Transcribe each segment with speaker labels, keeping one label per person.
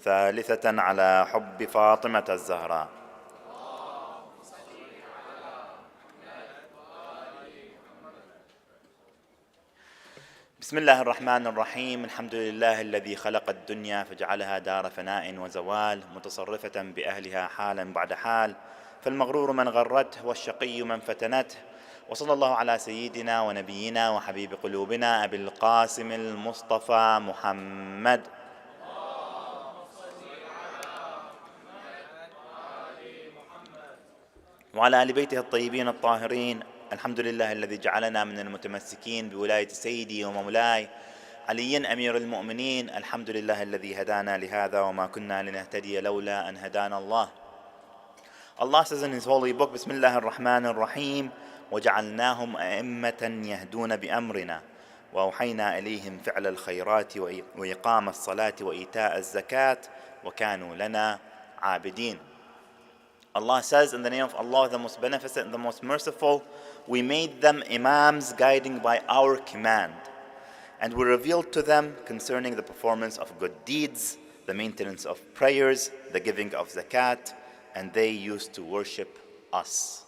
Speaker 1: ثالثة على حب فاطمة الزهراء. بسم الله الرحمن الرحيم. الحمد لله الذي خلق الدنيا فجعلها دار فناء وزوال، متصرفة بأهلها حالا بعد حال، فالمغرور من غرته والشقي من فتنته. وصلى الله على سيدنا ونبينا وحبيب قلوبنا أبي القاسم المصطفى محمد وعلى آل بيته الطيبين الطاهرين. الحمد لله الذي جعلنا من المتمسكين بولاية سيدي ومولاي علي أمير المؤمنين. الحمد لله الذي هدانا لهذا وما كنا لنهتدي لولا أن هدانا الله. Allah says in His holy book, Bismillah ar-Rahman ar-Rahim, وَجَعَلْنَاهُمْ أَئِمَّةً يَهْدُونَ بِأَمْرِنَا وَأَوْحَيْنَا إِلَيْهِمْ فِعْلَ الْخَيْرَاتِ وَإِقَامَ الصَّلَاةِ وَإِيتَاءَ الزَّكَاةِ وَكَانُوا لَنَا عَابِدِينَ. Allah says, in the name of Allah, the most beneficent and the most merciful, we made them imams guiding by our command, and we revealed to them concerning the performance of good deeds, the maintenance of prayers, the giving of zakat, and they used to worship us.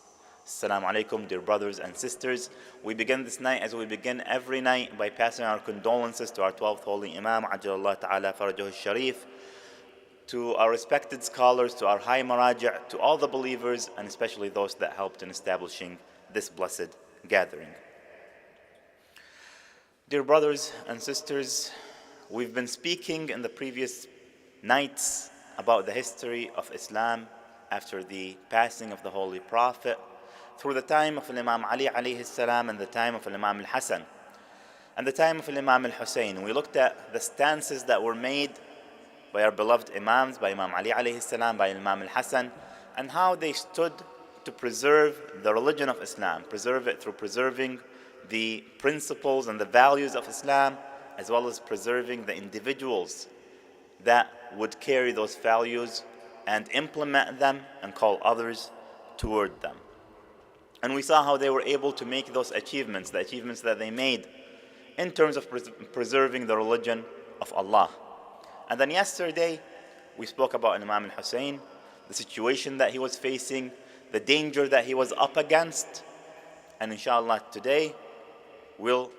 Speaker 1: Assalamu alaikum, dear brothers and sisters. We begin this night, as we begin every night, by passing our condolences to our 12th holy Imam, Ajjalallahu Ta'ala Farajahu Sharif, to our respected scholars, to our high maraja', to all the believers, and especially those that helped in establishing this blessed gathering. Dear brothers and sisters, we've been speaking in the previous nights about the history of Islam after the passing of the Holy Prophet, through the time of Imam Ali alayhi salam and the time of Imam al-Hassan and the time of Imam al-Hussein. We looked at the stances that were made by our beloved Imams, by Imam Ali alayhi salam, by Imam al-Hassan, and how they stood to preserve the religion of Islam, preserve it through preserving the principles and the values of Islam, as well as preserving the individuals that would carry those values and implement them and call others toward them. And we saw how they were able to make those achievements, the achievements that they made in terms of preserving the religion of Allah. And then yesterday, we spoke about Imam al-Hussein, the situation that he was facing, the danger that he was up against. And inshallah, today, we'll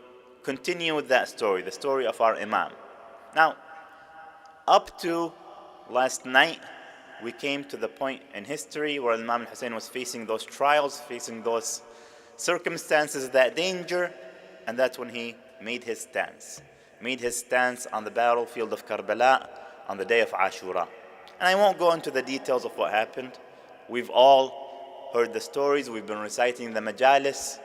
Speaker 1: continue with that story, the story of our Imam. Now, up to last night, we came to the point in history where Imam al-Hussein was facing those trials, facing those circumstances, that danger, and that's when he made his stance on the battlefield of Karbala on the day of Ashura. And I won't go into the details of what happened. We've all heard the stories. We've been reciting the Majlis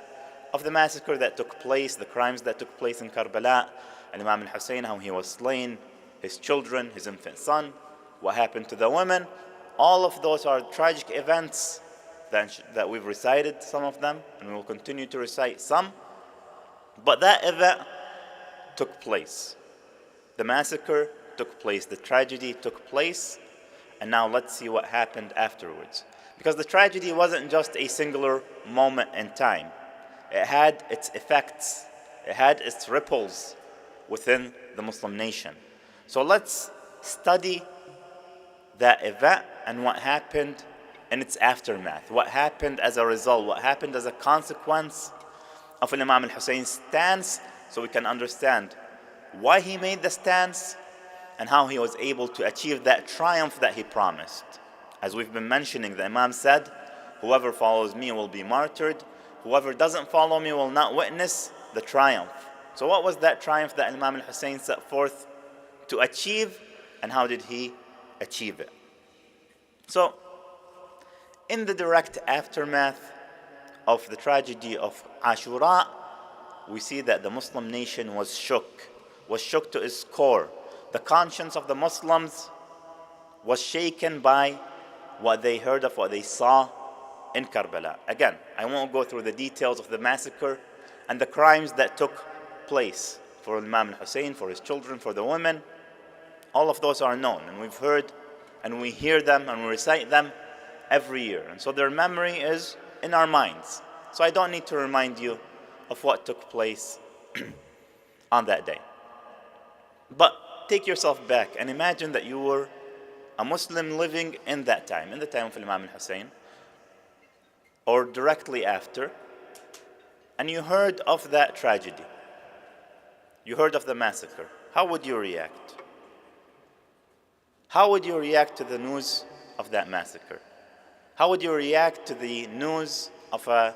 Speaker 1: of the massacre that took place, the crimes that took place in Karbala, and Imam al-Hussein, how he was slain, his children, his infant son, what happened to the women. All of those are tragic events that we've recited, some of them, and we will continue to recite some. But that event took place. The massacre took place, the tragedy took place, and now let's see what happened afterwards. Because the tragedy wasn't just a singular moment in time. It had its effects, it had its ripples within the Muslim nation. So let's study that event and what happened in its aftermath, what happened as a result, what happened as a consequence of Imam al-Hussein's stance, so we can understand why he made the stance and how he was able to achieve that triumph that he promised. As we've been mentioning, the Imam said, whoever follows me will be martyred, whoever doesn't follow me will not witness the triumph. So what was that triumph that Imam al-Hussein set forth to achieve, and how did he achieve it? So, in the direct aftermath of the tragedy of Ashura, we see that the Muslim nation was shook to its core. The conscience of the Muslims was shaken by what they heard of, what they saw in Karbala. Again, I won't go through the details of the massacre and the crimes that took place for Imam al-Hussein, for his children, for the women. All of those are known, and we've heard and we hear them and we recite them every year. And so their memory is in our minds. So I don't need to remind you of what took place on that day. But take yourself back and imagine that you were a Muslim living in that time, in the time of Imam al-Hussein, or directly after, and you heard of that tragedy, you heard of the massacre, how would you react? How would you react to the news of that massacre? How would you react to the news of a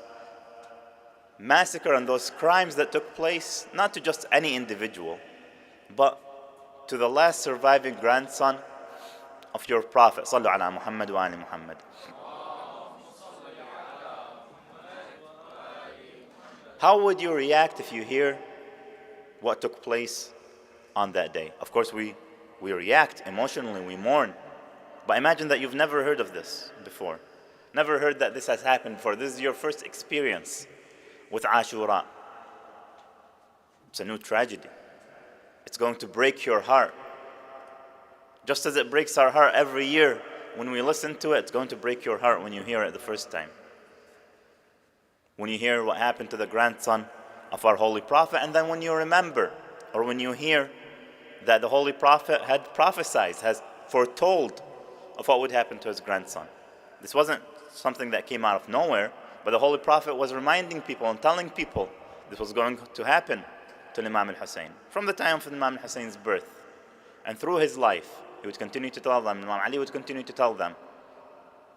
Speaker 1: massacre and those crimes that took place, not to just any individual, but to the last surviving grandson of your Prophet? Sallu ala Muhammad wa ali Muhammad. How would you react if you hear what took place on that day? Of course, we react emotionally, we mourn. But imagine that you've never heard of this before. Never heard that this has happened before. This is your first experience with Ashura. It's a new tragedy. It's going to break your heart. Just as it breaks our heart every year when we listen to it, it's going to break your heart when you hear it the first time. When you hear what happened to the grandson of our Holy Prophet, and then when you remember, or when you hear that the Holy Prophet had prophesied, has foretold of what would happen to his grandson. This wasn't something that came out of nowhere, but the Holy Prophet was reminding people and telling people this was going to happen to Imam al-Hussein. From the time of Imam al-Hussein's birth, and through his life, he would continue to tell them, Imam Ali would continue to tell them.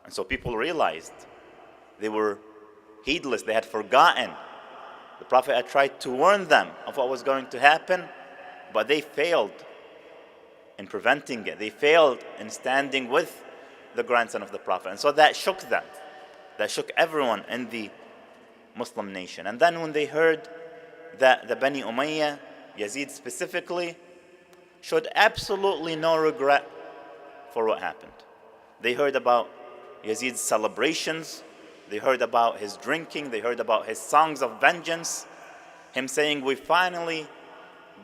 Speaker 1: And so people realized they were heedless, they had forgotten. The Prophet had tried to warn them of what was going to happen, but they failed in preventing it. They failed in standing with the grandson of the Prophet. And so that shook them. That shook everyone in the Muslim nation. And then when they heard that the Bani Umayyah, Yazid specifically, showed absolutely no regret for what happened. They heard about Yazid's celebrations. They heard about his drinking. They heard about his songs of vengeance. Him saying, we finally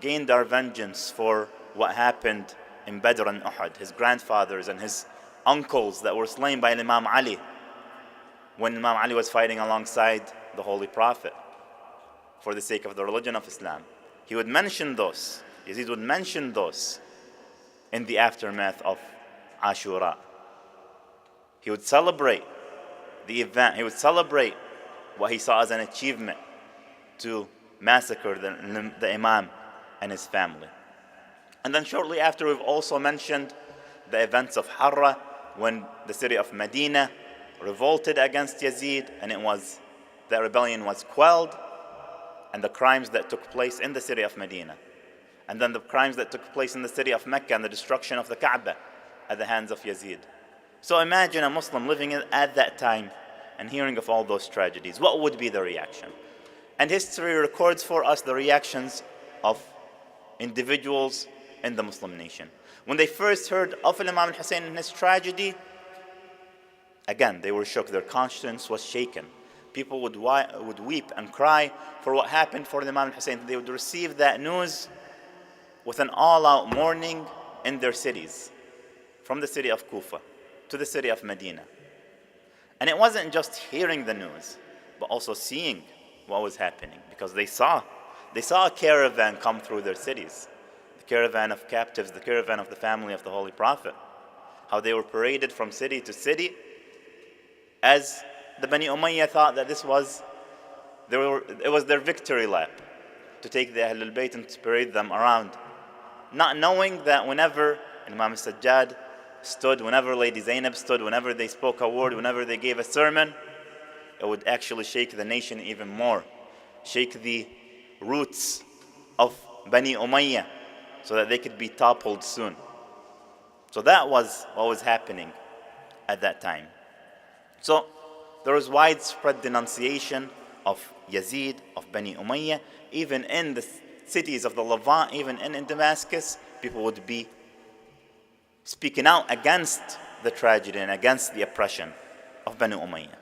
Speaker 1: gained our vengeance for what happened in Badr and Uhud. His grandfathers and his uncles that were slain by Imam Ali when Imam Ali was fighting alongside the Holy Prophet for the sake of the religion of Islam. He would mention those. Yazid would mention those in the aftermath of Ashura. He would celebrate the event. He would celebrate what he saw as an achievement to massacre the Imam and his family. And then shortly after, we've also mentioned the events of Harra, when the city of Medina revolted against Yazid, and that rebellion was quelled, and the crimes that took place in the city of Medina. And then the crimes that took place in the city of Mecca and the destruction of the Kaaba at the hands of Yazid. So imagine a Muslim living at that time and hearing of all those tragedies. What would be the reaction? And history records for us the reactions of individuals in the Muslim nation. When they first heard of Imam al-Hussein and his tragedy, again, they were shook. Their conscience was shaken. People would weep and cry for what happened for Imam al-Hussein. They would receive that news with an all-out mourning in their cities, from the city of Kufa to the city of Medina. And it wasn't just hearing the news, but also seeing what was happening, because they saw a caravan come through their cities, the caravan of captives, the caravan of the family of the Holy Prophet, how they were paraded from city to city, as the Bani Umayyah thought that it was their victory lap, to take the Ahlul Bayt and to parade them around, not knowing that whenever Imam al-Sajjad stood, whenever Lady Zainab stood, whenever they spoke a word, whenever they gave a sermon, it would actually shake the nation even more, shake the roots of Bani Umayyah, so that they could be toppled soon. So that was what was happening at that time. So there was widespread denunciation of Yazid, of Bani Umayyah. Even in the cities of the Levant, even in Damascus, people would be speaking out against the tragedy and against the oppression of Bani Umayyah.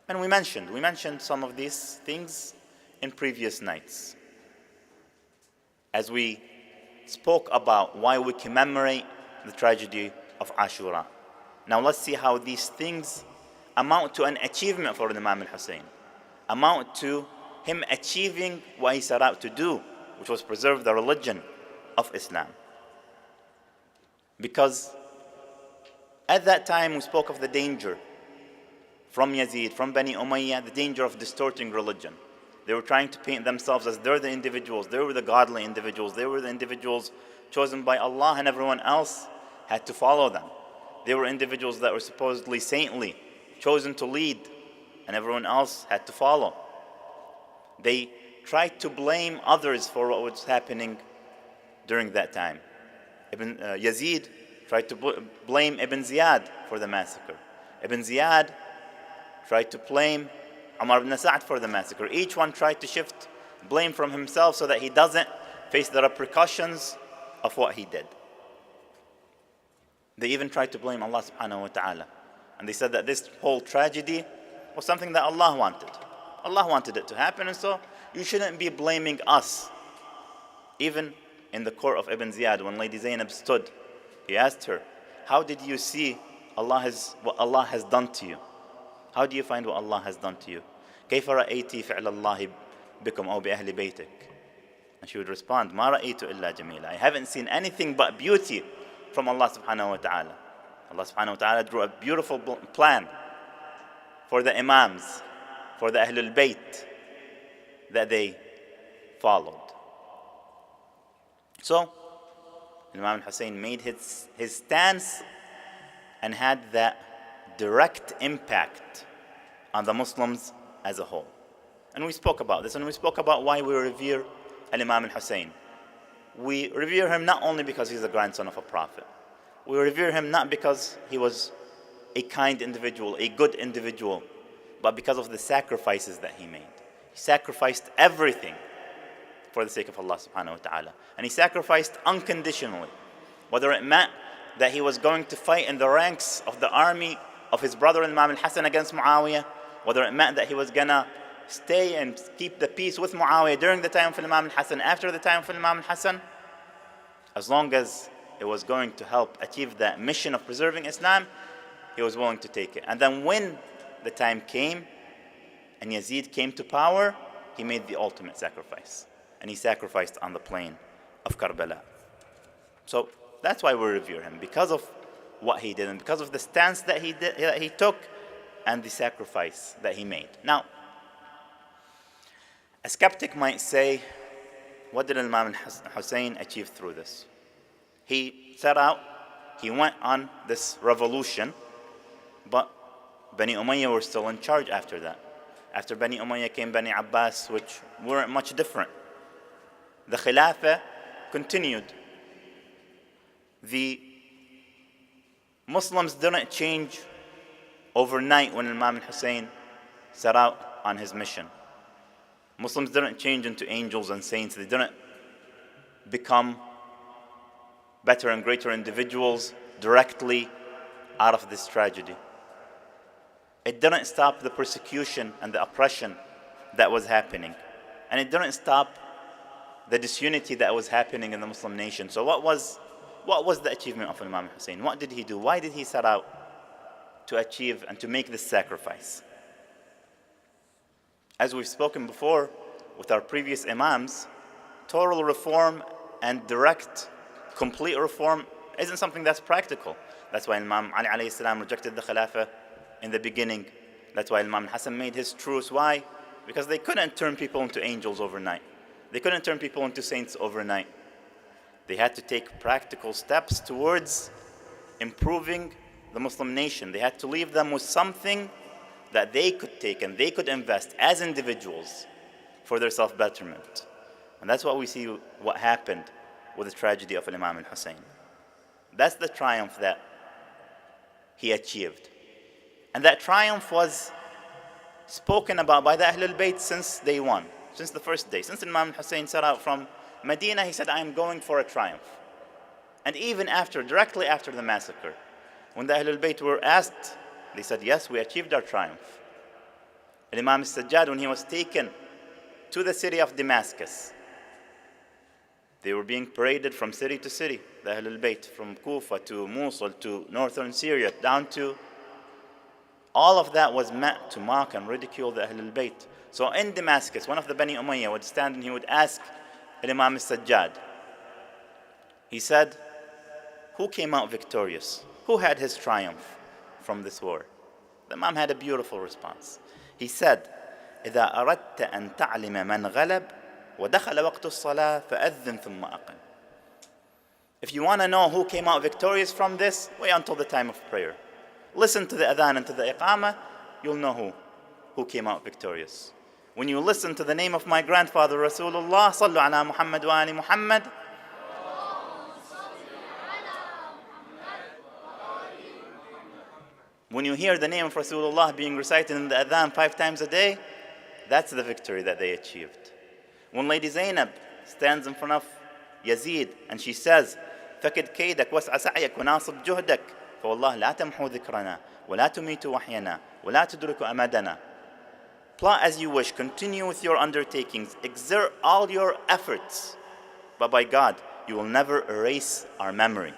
Speaker 1: And we mentioned some of these things in previous nights, as we spoke about why we commemorate the tragedy of Ashura. Now let's see how these things amount to an achievement for Imam al-Hussein, amount to him achieving what he set out to do, which was preserve the religion of Islam. Because At that time, we spoke of the danger from Yazid, from Bani Umayyah, the danger of distorting religion. They were trying to paint themselves as they're the individuals, they were the godly individuals, they were the individuals chosen by Allah, and everyone else had to follow them. They were individuals that were supposedly saintly, chosen to lead, and everyone else had to follow. They tried to blame others for what was happening during that time. Yazid tried to blame Ibn Ziyad for the massacre. Ibn Ziyad tried to blame Umar ibn Sa'd for the massacre. Each one tried to shift blame from himself so that he doesn't face the repercussions of what he did. They even tried to blame Allah subhanahu wa ta'ala. And they said that this whole tragedy was something that Allah wanted. Allah wanted it to happen, and so you shouldn't be blaming us. Even in the court of Ibn Ziyad, when Lady Zainab stood, he asked her, how did you see what Allah has done to you? How do you find what Allah has done to you? كيف رأيتي فعل الله بكم أو بأهل بيتك? And she would respond, ما رأيت إلا جميلا. I haven't seen anything but beauty from Allah subhanahu wa ta'ala. Allah subhanahu wa ta'ala drew a beautiful plan for the imams, for the Ahlul Bayt that they followed. So, Imam Hussein made his stance and had that direct impact on the Muslims as a whole. And we spoke about this, and we spoke about why we revere Imam Hussein. We revere him not only because he's a grandson of a prophet. We revere him not because he was a kind individual, a good individual, but because of the sacrifices that he made. He sacrificed everything for the sake of Allah subhanahu wa ta'ala. And he sacrificed unconditionally. Whether it meant that he was going to fight in the ranks of the army of his brother Imam al-Hassan against Muawiyah, whether it meant that he was going to stay and keep the peace with Muawiyah during the time of Imam al-Hassan, after the time of Imam al-Hassan, as long as it was going to help achieve that mission of preserving Islam, he was willing to take it. And then when the time came and Yazid came to power, he made the ultimate sacrifice. And he sacrificed on the plain of Karbala. So that's why we revere him, because of what he did and because of the stance that he took and the sacrifice that he made. Now, a skeptic might say, what did Imam Hussein achieve through this? He set out, he went on this revolution, but Bani Umayyah were still in charge after that. After Bani Umayyah came Bani Abbas, which weren't much different. The Khilafah continued. The Muslims didn't change overnight when Imam Hussein set out on his mission. Muslims didn't change into angels and saints. They didn't become better and greater individuals directly out of this tragedy. It didn't stop the persecution and the oppression that was happening. And it didn't stop the disunity that was happening in the Muslim nation. So what was the achievement of Imam Hussein? What did he do? Why did he set out to achieve and to make this sacrifice? As we've spoken before with our previous imams, total reform and direct, complete reform isn't something that's practical. That's why Imam Ali alayhi salam rejected the Khilafah in the beginning. That's why Imam Hassan made his truce. Why? Because they couldn't turn people into angels overnight. They couldn't turn people into saints overnight. They had to take practical steps towards improving the Muslim nation. They had to leave them with something that they could take and they could invest as individuals for their self-betterment. And that's what we see what happened with the tragedy of Imam al-Hussein. That's the triumph that he achieved. And that triumph was spoken about by the Ahlul Bayt since day one, since the first day. Since Imam al-Hussein set out from Medina, he said, I am going for a triumph. And even after, directly after the massacre, when the Ahlul Bayt were asked, they said, yes, we achieved our triumph. And Imam al-Sajjad, when he was taken to the city of Damascus, they were being paraded from city to city, the Ahlul Bayt, from Kufa to Mosul to northern Syria, down to, all of that was meant to mock and ridicule the Ahlul Bayt. So in Damascus, one of the Bani Umayyah would stand and he would ask Imam al-Sajjad, he said, who came out victorious? who had his triumph from this war? The Imam had a beautiful response. He said, إذا أردت أن تعلم من غلب ودخل وقت الصلاة فأذن ثم أقم. If you want to know who came out victorious from this, wait until the time of prayer. Listen to the adhan and to the iqamah, you'll know who came out victorious. When you listen to the name of my grandfather Rasulullah, صلوا على محمد وآل محمد, when you hear the name of Rasulullah being recited in the adhan 5 times a day, that's the victory that they achieved. When Lady Zainab stands in front of Yazid and she says, فَكِدْ كَيْدَكْ وَاسْعَ سَعْيَكْ وَنَاصِبْ جُهْدَكْ فَوَاللَّهِ لَا تَمْحُوا ذِكْرَنَا وَلَا تُمِيتُوا وَحْيَنَا وَلَا تُدْرِكُوا أَمَدَنَا. Plot as you wish, continue with your undertakings, exert all your efforts, but by God, you will never erase our memory.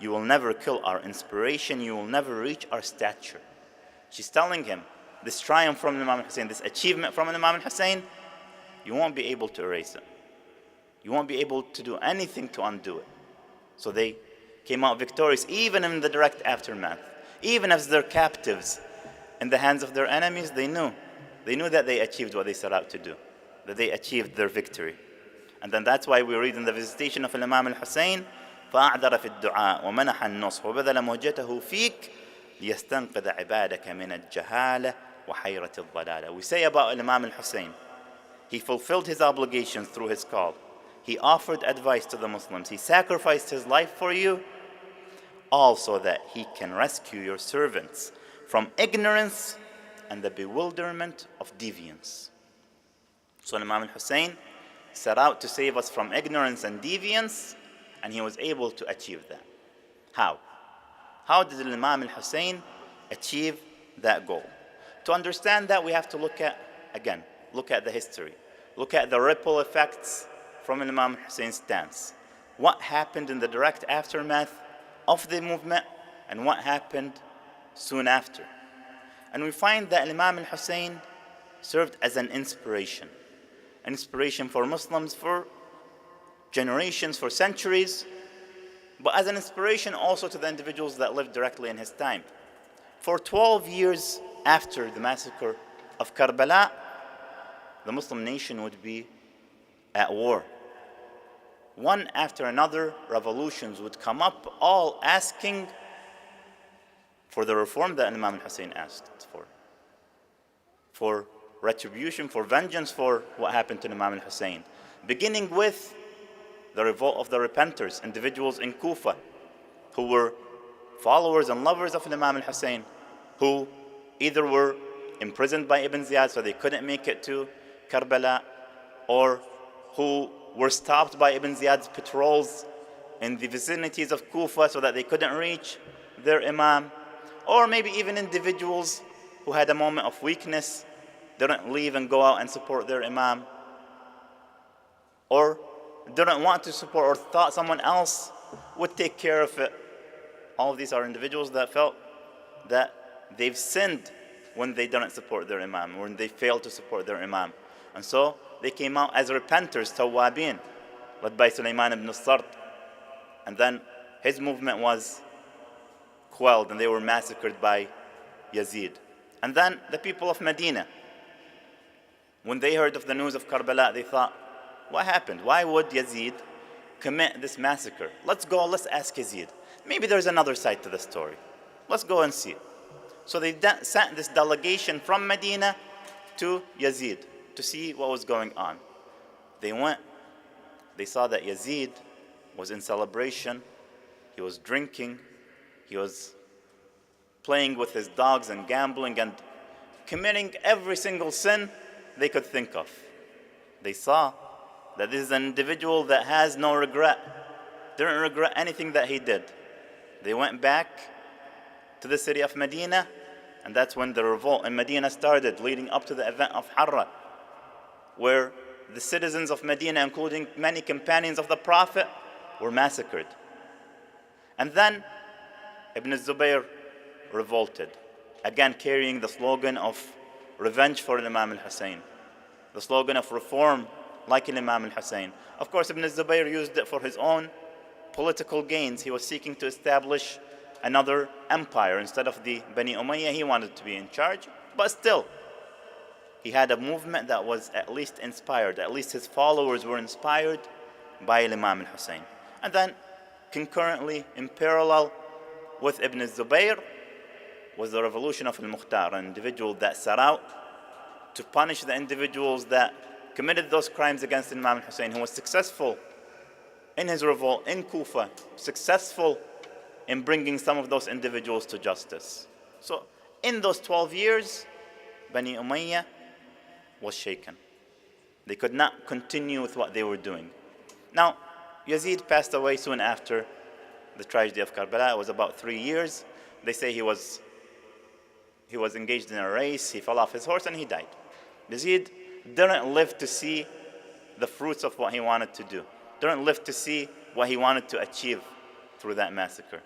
Speaker 1: You will never kill our inspiration. You will never reach our stature. She's telling him, this triumph from Imam al-Hussein, this achievement from Imam al-Hussein, you won't be able to erase it. You won't be able to do anything to undo it. So they came out victorious even in the direct aftermath. Even as they're captives in the hands of their enemies, they knew that they achieved what they set out to do, that they achieved their victory. And then that's why we read in the visitation of Imam al-Hussein, فأعذر في الدعاء ومنح النصح وبذل مهجته فيك ليستنقذ عبادك من الجهالة وحيرة الضلالة. We say about Imam al-Hussein, he fulfilled his obligations through his call. He offered advice to the Muslims. He sacrificed his life for you, all so that he can rescue your servants from ignorance and the bewilderment of deviance. So Imam al-Hussein set out to save us from ignorance and deviance, and he was able to achieve that. How? How did Imam al-Hussein achieve that goal? To understand that, we have to look at the history. Look at the ripple effects from Imam al-Hussein's stance. What happened in the direct aftermath of the movement and what happened soon after. And we find that Imam al-Hussein served as an inspiration for Muslims for generations, for centuries, but as an inspiration also to the individuals that lived directly in his time. For 12 years after the massacre of Karbala, the Muslim nation would be at war. One after another, revolutions would come up, all asking for the reform that Imam al-Hussein asked for retribution, for vengeance for what happened to Imam al-Hussein. Beginning with the revolt of the repenters, individuals in Kufa who were followers and lovers of Imam al-Hussein, who either were imprisoned by Ibn Ziyad so they couldn't make it to Karbala, or who were stopped by Ibn Ziyad's patrols in the vicinities of Kufa so that they couldn't reach their Imam, or maybe even individuals who had a moment of weakness, didn't leave and go out and support their Imam, or didn't want to support or thought someone else would take care of it. All of these are individuals that felt that they've sinned when they didn't support their Imam, when they failed to support their Imam. And so they came out as repenters, tawwabin, led by Sulaiman ibn al-Sard. And then his movement was quelled and they were massacred by Yazid. And then the people of Medina, when they heard of the news of Karbala, they thought, what happened? Why would Yazid commit this massacre? Let's ask Yazid. Maybe there's another side to the story. Let's go and see. So they sent this delegation from Medina to Yazid to see what was going on. They went, they saw that Yazid was in celebration, he was drinking, he was playing with his dogs and gambling and committing every single sin they could think of. They saw that this is an individual that has no regret, didn't regret anything that he did. They went back to the city of Medina, and that's when the revolt in Medina started, leading up to the event of Harra, where the citizens of Medina, including many companions of the Prophet, were massacred. And then Ibn Zubayr revolted, again carrying the slogan of revenge for Imam al-Hussein, the slogan of reform like Imam al-Hussein. Of course, Ibn Zubayr used it for his own political gains. He was seeking to establish another empire. Instead of the Bani Umayyah, he wanted to be in charge. But still, he had a movement that was at least inspired. At least his followers were inspired by Imam al-Hussein. And then concurrently, in parallel with Ibn Zubayr, was the revolution of al-Mukhtar, an individual that set out to punish the individuals that committed those crimes against Imam al-Hussein, who was successful in his revolt in Kufa, successful in bringing some of those individuals to justice. So in those 12 years, Bani Umayyah was shaken. They could not continue with what they were doing. Now, Yazid passed away soon after the tragedy of Karbala. It was about 3 years. They say he was engaged in a race, he fell off his horse and he died. Yazid didn't live to see the fruits of what he wanted to do. Didn't live to see what he wanted to achieve through that massacre.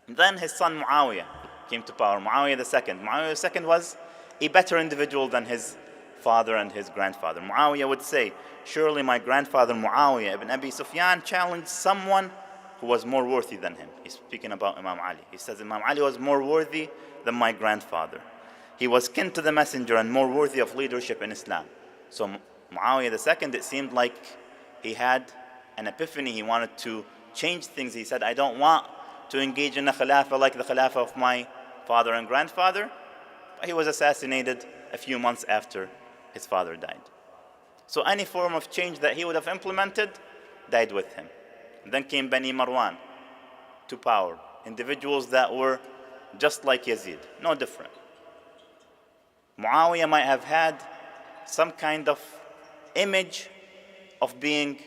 Speaker 1: And then his son Muawiyah came to power, Muawiyah II. Muawiyah II was a better individual than his father and his grandfather. Muawiyah would say, surely my grandfather Muawiyah ibn Abi Sufyan challenged someone who was more worthy than him. He's speaking about Imam Ali. He says Imam Ali was more worthy than my grandfather. He was kin to the messenger and more worthy of leadership in Islam. So Muawiyah II, it seemed like he had an epiphany. He wanted to change things. He said, I don't want to engage in a khilafah like the khilafah of my father and grandfather. But he was assassinated a few months after his father died. So any form of change that he would have implemented died with him. And then came Bani Marwan to power. Individuals that were just like Yazid, no different. Muawiyah might have had some kind of image of being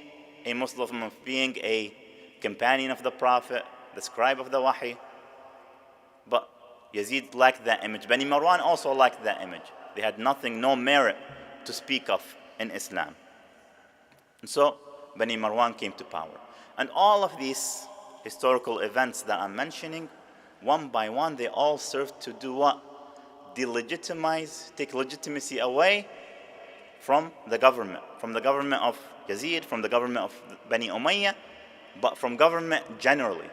Speaker 1: a Muslim, of being a companion of the Prophet, the scribe of the Wahi. But Yazid lacked that image. Bani Marwan also lacked that image. They had nothing, no merit to speak of in Islam. And so Bani Marwan came to power. And all of these historical events that I'm mentioning, one by one, they all served to do what? Delegitimize, take legitimacy away from the government of Yazid, from the government of Bani Umayyah, but from government generally.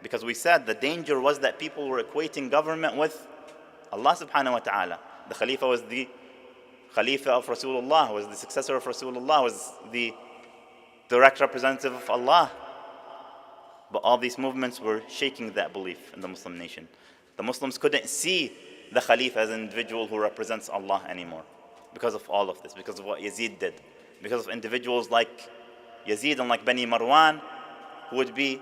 Speaker 1: Because we said the danger was that people were equating government with Allah subhanahu wa ta'ala. The Khalifa was the Khalifa of Rasulullah, was the successor of Rasulullah, was the direct representative of Allah. But all these movements were shaking that belief in the Muslim nation. The Muslims couldn't see the Khalifa as an individual who represents Allah anymore because of all of this, because of what Yazid did, because of individuals like Yazid and like Bani Marwan who would be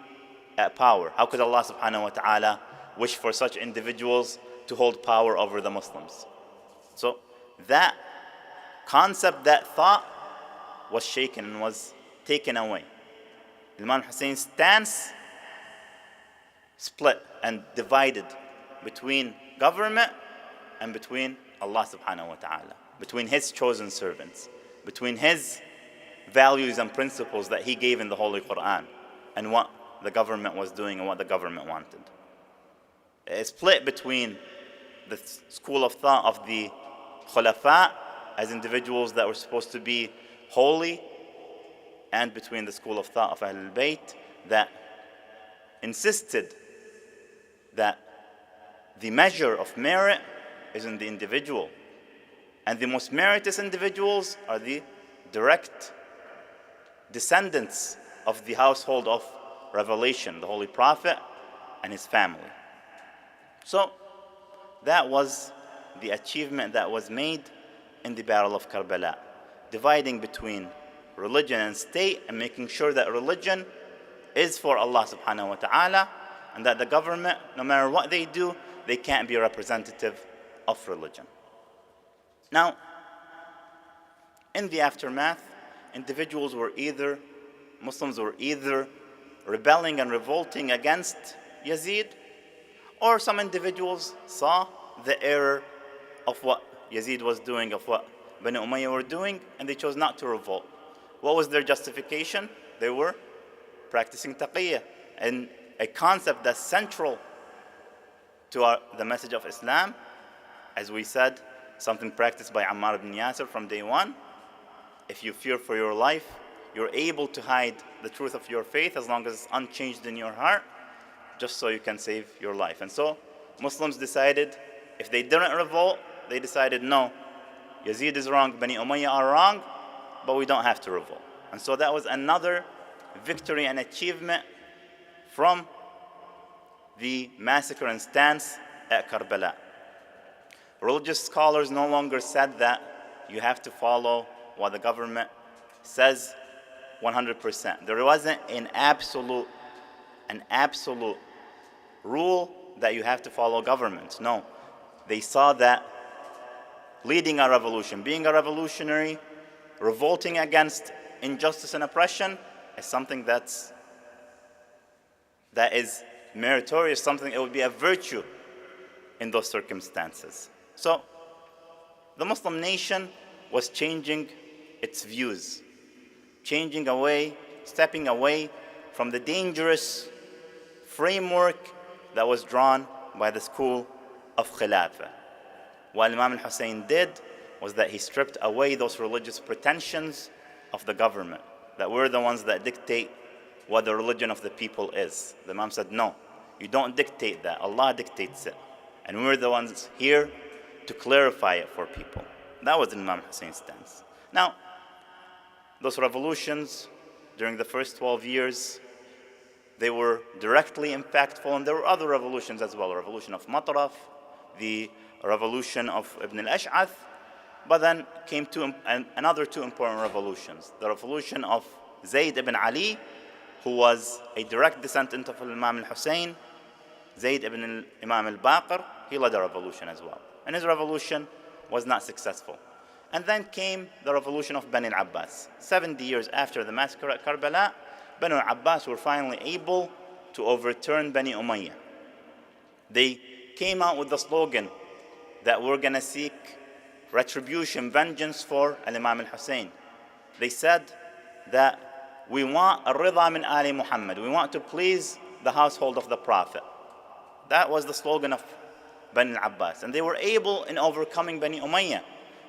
Speaker 1: at power. How could Allah subhanahu wa ta'ala wish for such individuals to hold power over the Muslims? So that concept, that thought was shaken and was taken away. Imam Hussein's stance split and divided between government and between Allah subhanahu wa ta'ala, between his chosen servants, between his values and principles that he gave in the Holy Quran and what the government was doing and what the government wanted. It split between the school of thought of the Khulafa as individuals that were supposed to be holy, and between the school of thought of Ahlul Bayt that insisted that the measure of merit is in the individual. And the most meritorious individuals are the direct descendants of the household of revelation, the Holy Prophet and his family. So that was the achievement that was made in the Battle of Karbala, dividing between religion and state and making sure that religion is for Allah subhanahu wa ta'ala and that the government, no matter what they do, they can't be representative of religion. Now, in the aftermath, Muslims were either rebelling and revolting against Yazid, or some individuals saw the error of what Yazid was doing, of what Bani Umayyah were doing, and they chose not to revolt. What was their justification? They were practicing taqiyya, and a concept that's central to the message of Islam. As we said, something practiced by Ammar ibn Yasir from day one. If you fear for your life, you're able to hide the truth of your faith as long as it's unchanged in your heart. just so you can save your life. And so Muslims decided, if they didn't revolt, they decided, no, Yazid is wrong, Bani Umayyah are wrong, but we don't have to revolt. And so that was another victory and achievement from the massacre and stance at Karbala. Religious scholars no longer said that you have to follow what the government says 100%. There wasn't an absolute rule that you have to follow government. No. They saw that leading a revolution, being a revolutionary, revolting against injustice and oppression is something that is meritorious, something it would be a virtue in those circumstances. So the Muslim nation was changing its views, changing away, stepping away from the dangerous framework that was drawn by the school of Khilafah. What Imam al-Hussein did was that he stripped away those religious pretensions of the government, that we're the ones that dictate what the religion of the people is. The Imam said, no, you don't dictate that, Allah dictates it. And we're the ones here to clarify it for people. That was Imam Hussein's stance. Now, those revolutions during the first 12 years, they were directly impactful, and there were other revolutions as well. The revolution of Matraf, the revolution of Ibn al-Ash'ath, but then came another two important revolutions. The revolution of Zayd ibn Ali, who was a direct descendant of Imam al-Hussein. Zayd ibn Imam al-Baqir, he led a revolution as well. And his revolution was not successful. And then came the revolution of Bani al-Abbas. 70 years after the massacre at Karbala, Bani al-Abbas were finally able to overturn Bani Umayyah. They came out with the slogan that we're going to seek retribution, vengeance for Imam al-Hussein. They said that we want al-Rida min Ali Muhammad. We want to please the household of the Prophet. That was the slogan of Bani al-Abbas. And they were able in overcoming Bani Umayyah.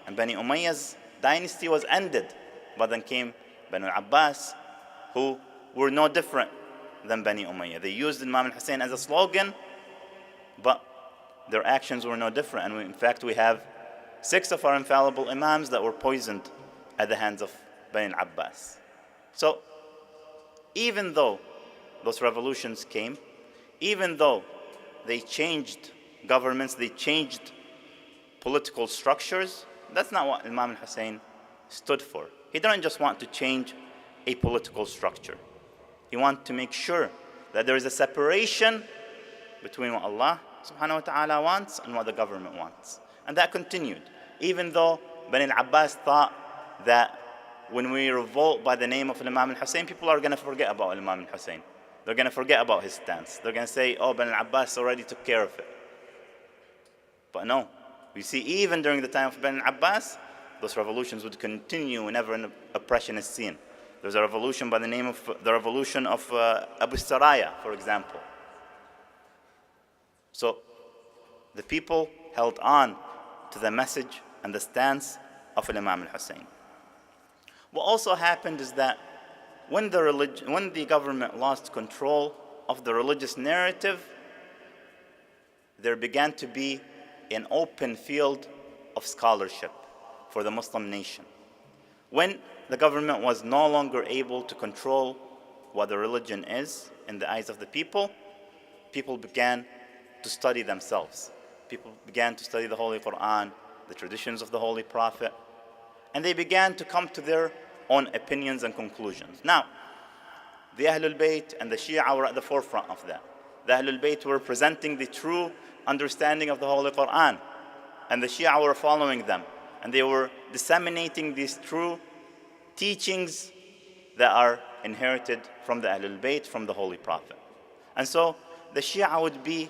Speaker 1: And Bani Umayyah's dynasty was ended. But then came Bani al-Abbas, who were no different than Bani Umayyah. They used Imam al-Hussein as a slogan, but their actions were no different. And in fact, we have 6 of our infallible imams that were poisoned at the hands of Bani al-Abbas. So, even though those revolutions came, even though they changed governments, they changed political structures, that's not what Imam al-Hussein stood for. He didn't just want to change a political structure. He wanted to make sure that there is a separation between what Allah subhanahu wa ta'ala wants and what the government wants. And that continued, even though Bani al-Abbas thought that when we revolt by the name of Imam al-Hussein, people are going to forget about Imam al-Hussein. They're going to forget about his stance. They're going to say, oh, Bani al-Abbas already took care of it. But no, we see even during the time of Bani al-Abbas, those revolutions would continue whenever an oppression is seen. There's a revolution by the name of the revolution of Abu Saraya, for example. So the people held on to the message and the stance of Imam al-Hussein. What also happened is that when the government lost control of the religious narrative, there began to be an open field of scholarship for the Muslim nation. When the government was no longer able to control what the religion is in the eyes of the people, people began to study themselves. People began to study the Holy Quran, the traditions of the Holy Prophet, and they began to come to their own opinions and conclusions. Now, the Ahlul Bayt and the Shia were at the forefront of that. The Ahlul Bayt were presenting the true understanding of the Holy Quran, and the Shia were following them, and they were disseminating these true teachings that are inherited from the Ahlul Bayt, from the Holy Prophet. And so the Shia would be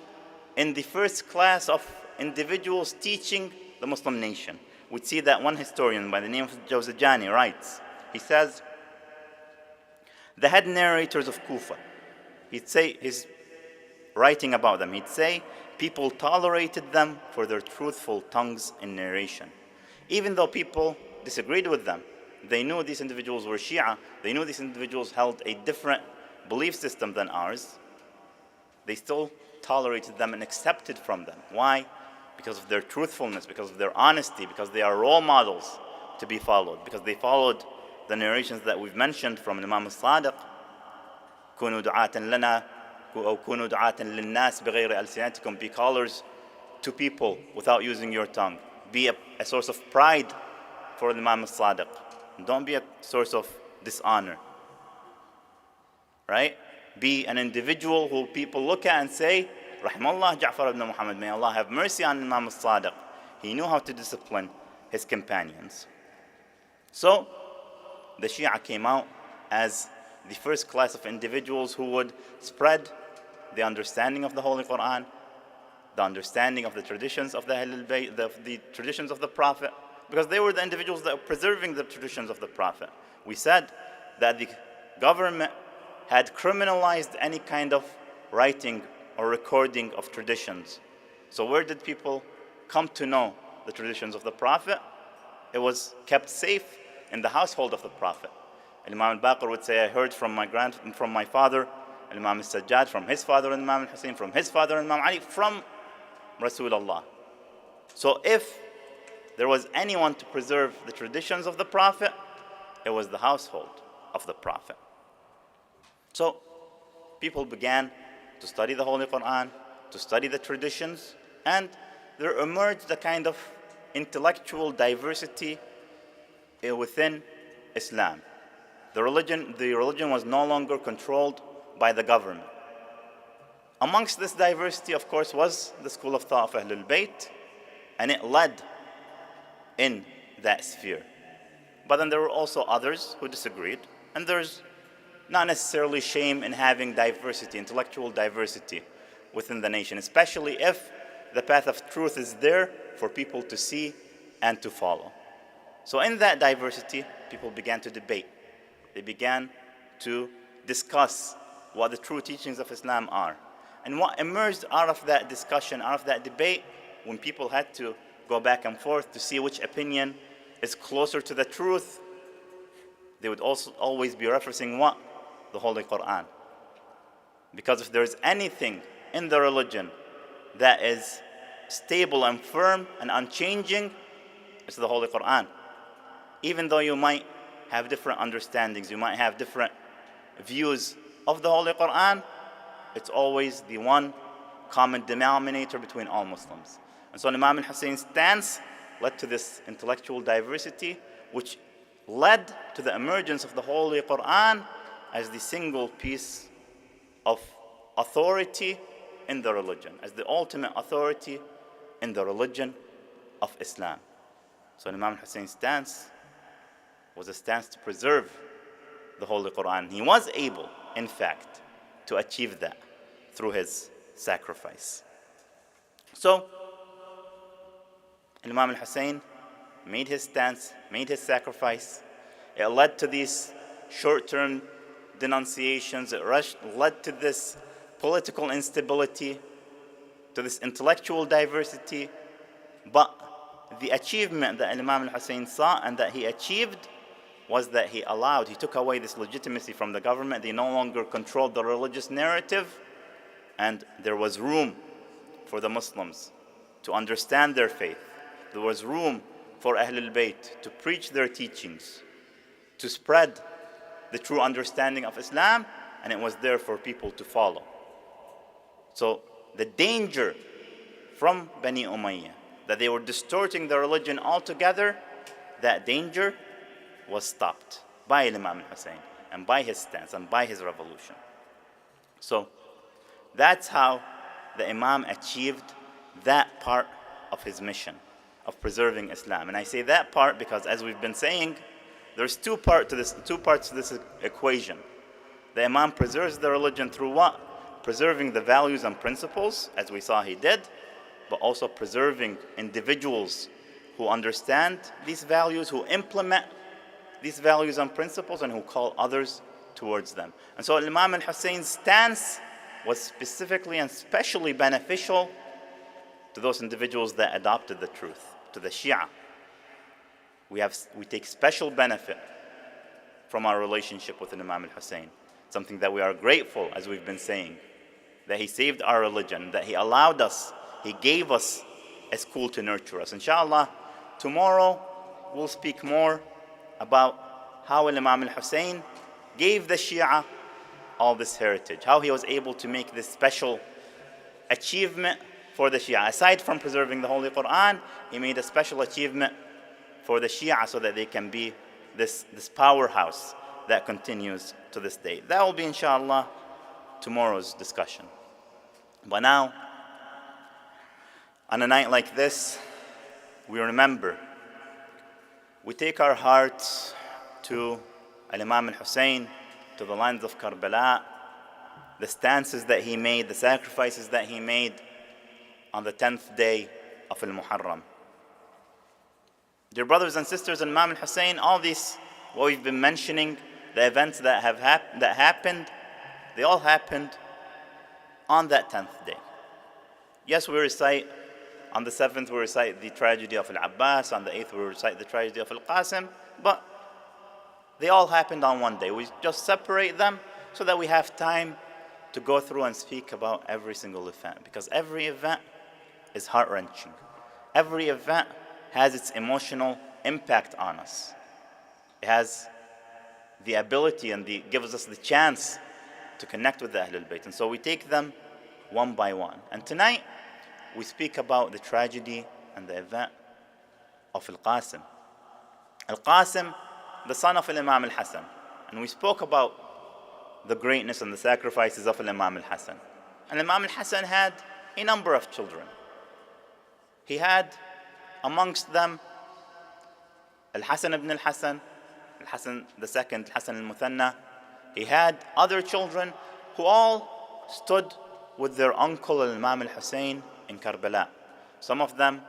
Speaker 1: in the first class of individuals teaching the Muslim nation. We'd see that one historian by the name of Jawzajani writes, he says, the head narrators of Kufa, he's writing about them, he'd say, people tolerated them for their truthful tongues in narration. Even though people disagreed with them, they knew these individuals were Shia, they knew these individuals held a different belief system than ours, They still tolerated them and accepted from them. Why? Because of their truthfulness, because of their honesty, because they are role models to be followed, because they followed the narrations that we've mentioned from Imam al-Sadiq. كونوا دعاة لنا أو كونوا دعاة للناس بغير ألسنتكم. Be callers to people without using your tongue. Be a source of pride for Imam al-Sadiq. Don't be a source of dishonor. Right? Be an individual who people look at and say, Rahmallah Ja'far ibn Muhammad, may Allah have mercy on Imam al-Sadiq. He knew how to discipline his companions. So, the Shia came out as the first class of individuals who would spread the understanding of the Holy Quran, the understanding of the traditions of the Ahlul Bayt, the traditions of the Prophet, because they were the individuals that were preserving the traditions of the Prophet. We said that the government had criminalized any kind of writing or recording of traditions. So where did people come to know the traditions of the Prophet? It was kept safe in the household of the Prophet. Imam al-Baqir would say, I heard from my father, Imam al-Sajjad, from his father, Imam al-Hussein, from his father, Imam Ali, from Rasulullah. So if there was anyone to preserve the traditions of the Prophet, it was the household of the Prophet. So people began to study the Holy Quran, to study the traditions, and there emerged a kind of intellectual diversity within Islam. The religion was no longer controlled by the government. Amongst this diversity, of course, was the school of thought of Ahlul Bayt, and it led in that sphere. But then there were also others who disagreed, and there's not necessarily shame in having diversity, intellectual diversity within the nation, especially if the path of truth is there for people to see and to follow. So in that diversity, people began to debate. They began to discuss what the true teachings of Islam are. And what emerged out of that discussion, out of that debate, when people had to go back and forth to see which opinion is closer to the truth, they would also always be referencing what? The Holy Quran. Because if there's anything in the religion that is stable and firm and unchanging, it's the Holy Quran. Even though you might have different understandings, you might have different views of the Holy Quran, it's always the one common denominator between all Muslims. And so Imam al-Hussein's stance led to this intellectual diversity, which led to the emergence of the Holy Quran as the single piece of authority in the religion, as the ultimate authority in the religion of Islam. So Imam al-Hussein's stance was a stance to preserve the Holy Quran. He was able, in fact, to achieve that through his sacrifice. So, Imam al-Hussein made his stance, made his sacrifice. It led to these short-term denunciations. It led to this political instability, to this intellectual diversity. But the achievement that Imam al-Hussein saw and that he achieved was that he took away this legitimacy from the government. They no longer controlled the religious narrative, and there was room for the Muslims to understand their faith. There was room for Ahlul Bayt to preach their teachings, to spread the true understanding of Islam, and it was there for people to follow. So the danger from Bani Umayyah, that they were distorting the religion altogether, that danger was stopped by Imam al-Hussein and by his stance and by his revolution. So that's how the Imam achieved that part of his mission of preserving Islam. And I say that part because, as we've been saying, there's two parts to this equation. The Imam preserves the religion through what? Preserving the values and principles, as we saw he did, but also preserving individuals who understand these values, who implement these values and principles, and who call others towards them. And so Imam al-Hussein's stance was specifically and specially beneficial to those individuals that adopted the truth, to the Shia. We take special benefit from our relationship with Imam al-Hussein, something that we are grateful, as we've been saying, that he saved our religion, that he allowed us, he gave us a school to nurture us. Inshallah, tomorrow we'll speak more about how Imam al-Hussein gave the Shia all this heritage, how he was able to make this special achievement for the Shia. Aside from preserving the Holy Quran, he made a special achievement for the Shia so that they can be this powerhouse that continues to this day. That will be, inshallah, tomorrow's discussion. But now, on a night like this, we remember, we take our hearts to Imam al-Hussein, to the lands of Karbala, the stances that he made, the sacrifices that he made on the 10th day of al-Muharram. Dear brothers and sisters, Imam al-Hussein, all these, what we've been mentioning, the events that happened, they all happened on that 10th day. Yes, we recite, on the 7th we recite the tragedy of Al-Abbas, on the 8th we recite the tragedy of Al-Qasim, but they all happened on one day. We just separate them so that we have time to go through and speak about every single event, because every event is heart-wrenching. Every event has its emotional impact on us. It has the ability and gives us the chance to connect with the Ahlul Bayt. And so we take them one by one. And tonight, we speak about the tragedy and the event of Al-Qasim. Al-Qasim, the son of Imam al-Hasan. And we spoke about the greatness and the sacrifices of Imam al-Hasan. And Imam al-Hasan had a number of children. He had amongst them Al-Hasan ibn al-Hasan, Al-Hasan the second, Hasan al-Muthanna. He had other children who all stood with their uncle Imam al-Hussein in Karbala. Some of them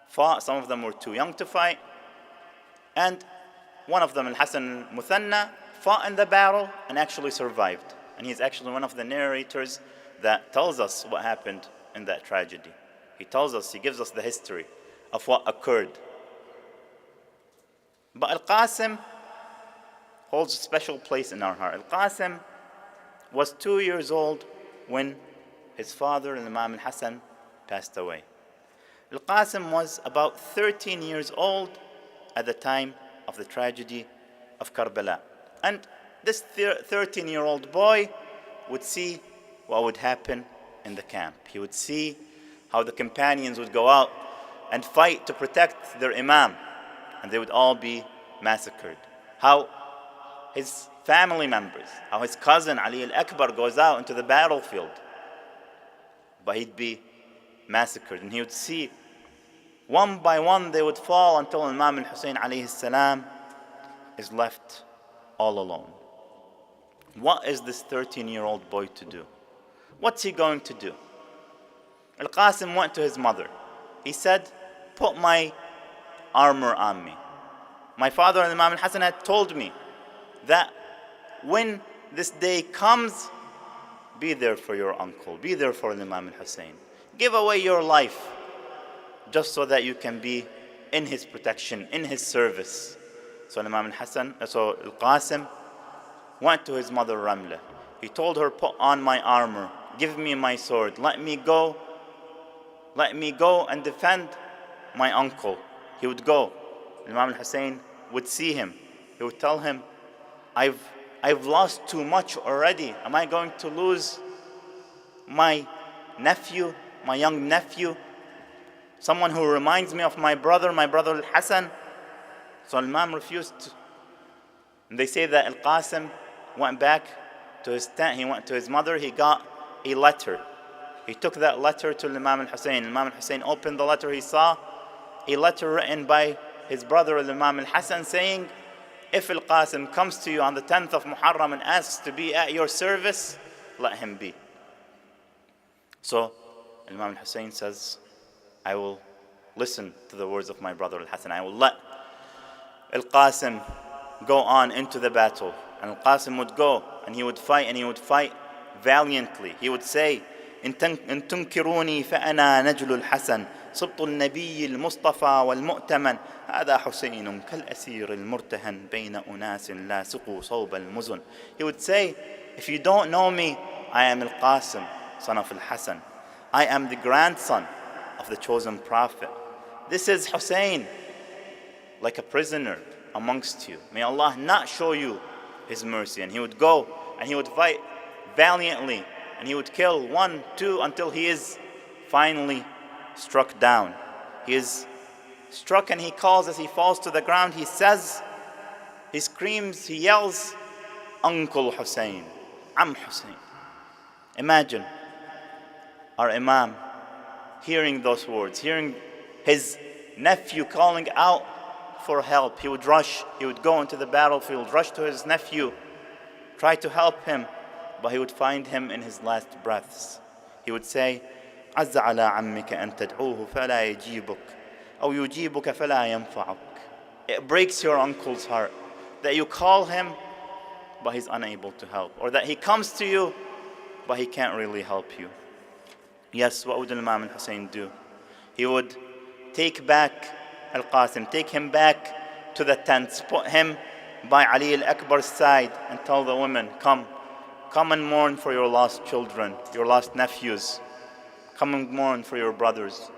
Speaker 1: fought, some of them were too young to fight, and one of them, Al-Hasan al-Muthanna, fought in the battle and actually survived. And he's actually one of the narrators that tells us what happened in that tragedy. He tells us, he gives us the history of what occurred. But Al-Qasim holds a special place in our heart. Al-Qasim was 2 years old when his father, Imam al-Hasan, passed away. Al-Qasim was about 13 years old at the time of the tragedy of Karbala. And this 13-year-old boy would see what would happen in the camp. He would see how the companions would go out and fight to protect their Imam, and they would all be massacred. How his family members, how his cousin Ali al-Akbar goes out into the battlefield, but he'd be massacred. And he would see one by one they would fall until Imam al-Hussein alayhi salam is left all alone. What is this 13-year-old boy to do? What's he going to do? Al-Qasim went to his mother. He said, "Put my armor on me. My father, Imam al-Hasan, had told me that when this day comes, be there for your uncle, be there for Imam al-Hussein. Give away your life just so that you can be in his protection, in his service." So Imam Al-Qasim went to his mother Ramla. He told her, "Put on my armor, give me my sword, let me go and defend my uncle." He would go. Imam al-Hussein would see him. He would tell him, I've lost too much already. Am I going to lose my nephew, my young nephew? Someone who reminds me of my brother Al-Hasan? So Imam refused. And they say that Al-Qasim went back to his tent. He went to his mother. He got a letter. He took that letter to Imam al-Hussein. Imam al-Hussein opened the letter. He saw a letter written by his brother Imam al-Hasan saying, "If Al-Qasim comes to you on the 10th of Muharram and asks to be at your service, let him be." So Imam al-Hussein says, "I will listen to the words of my brother Al-Hasan. I will let Al-Qasim go on into the battle." And Al-Qasim would go and he would fight, and he would fight valiantly. He would say, إن تنكروني فأنا نجل الحسن سبط النبي المصطفى والمؤتمن هذا حسين كالأسير المرتهن بين أناس لاصقوا صوب المزن. He would say, if you don't know me, I am Al-Qasim, son of Al-Hasan. I am the grandson of the chosen prophet. This is Hussein, like a prisoner amongst you. May Allah not show you His mercy. And he would go and he would fight valiantly and he would kill 1, 2 until he is finally struck down. He is struck and he calls as he falls to the ground. He says, he screams, he yells, Uncle Hussein, Am Hussein. Imagine our Imam hearing those words, hearing his nephew calling out for help. He would rush, he would go into the battlefield, rush to his nephew, try to help him, but he would find him in his last breaths. He would say, عز على عمك أن تدعوه فلا يجيبك أو يجيبك فلا ينفعك. It breaks your uncle's heart that you call him, but he's unable to help, or that he comes to you, but he can't really help you. Yes, what would Imam al-Hussein do? He would take back Al-Qasim, take him back to the tents, put him by Ali al-Akbar's side and tell the women, come and mourn for your lost children, your lost nephews. Come and mourn for your brothers.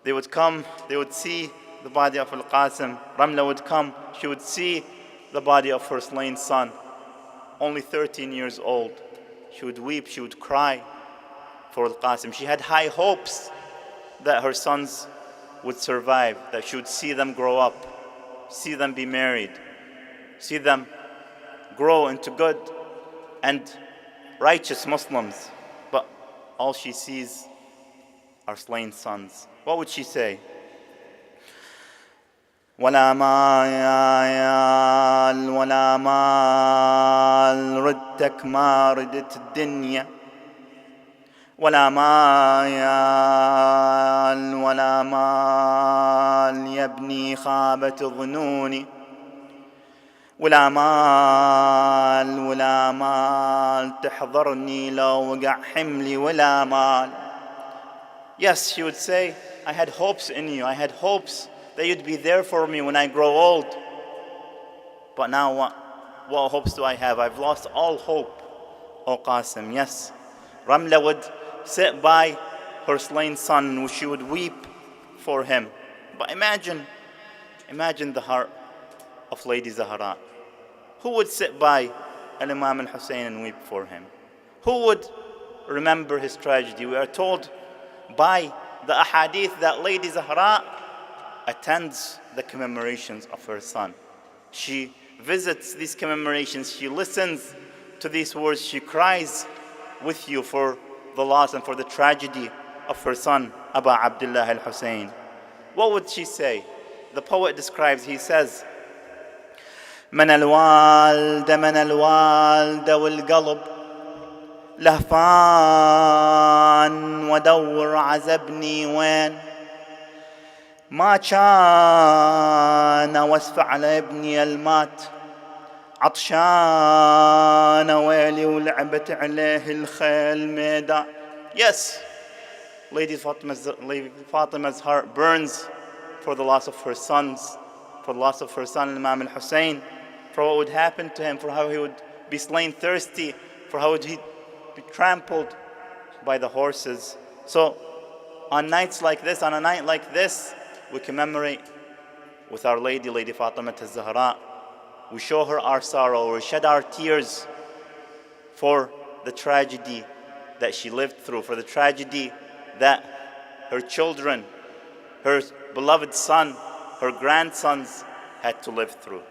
Speaker 1: They would come, they would see the body of Al-Qasim. Ramla would come, she would see the body of her slain son, only 13 years old. She would weep, she would cry for Al-Qasim. She had high hopes that her sons would survive, that she would see them grow up, see them be married, see them grow into good and righteous Muslims. But all she sees are slain sons. What would she say? ولا مال ولا مال ردتك ما ردت الدنيا ولا مال ولا مال يا ابني خابت ظنوني ولا مال تحضرني لو وقع حملي ولا مال. Yes, she would say, I had hopes in you. I had hopes that you'd be there for me when I grow old. But now what hopes do I have? I've lost all hope, O Qasim. Yes, Ramla would sit by her slain son and she would weep for him. But imagine the heart of Lady Zahra. Who would sit by Al-Imam al-Hussein and weep for him? Who would remember his tragedy? We are told by the ahadith that Lady Zahra attends the commemorations of her son. She visits these commemorations, she listens to these words, she cries with you for the loss and for the tragedy of her son, Aba Abdullah al-Hussein. What would she say? The poet describes, he says, من الوالد والقلب لهفان ودور عزبني وين ما كان واسف على ابني المات عطشان ويلي ولعبت عليه الخيل ميدا. Yes, Lady Fatima's heart burns for the loss of her sons, for the loss of her son Imam al-Hussein, for what would happen to him, for how he would be slain thirsty, for how would he be trampled by the horses. So on nights like this, on a night like this, we commemorate with Our Lady, Lady Fatima al-Zahra. We show her our sorrow, we shed our tears for the tragedy that she lived through, for the tragedy that her children, her beloved son, her grandsons had to live through.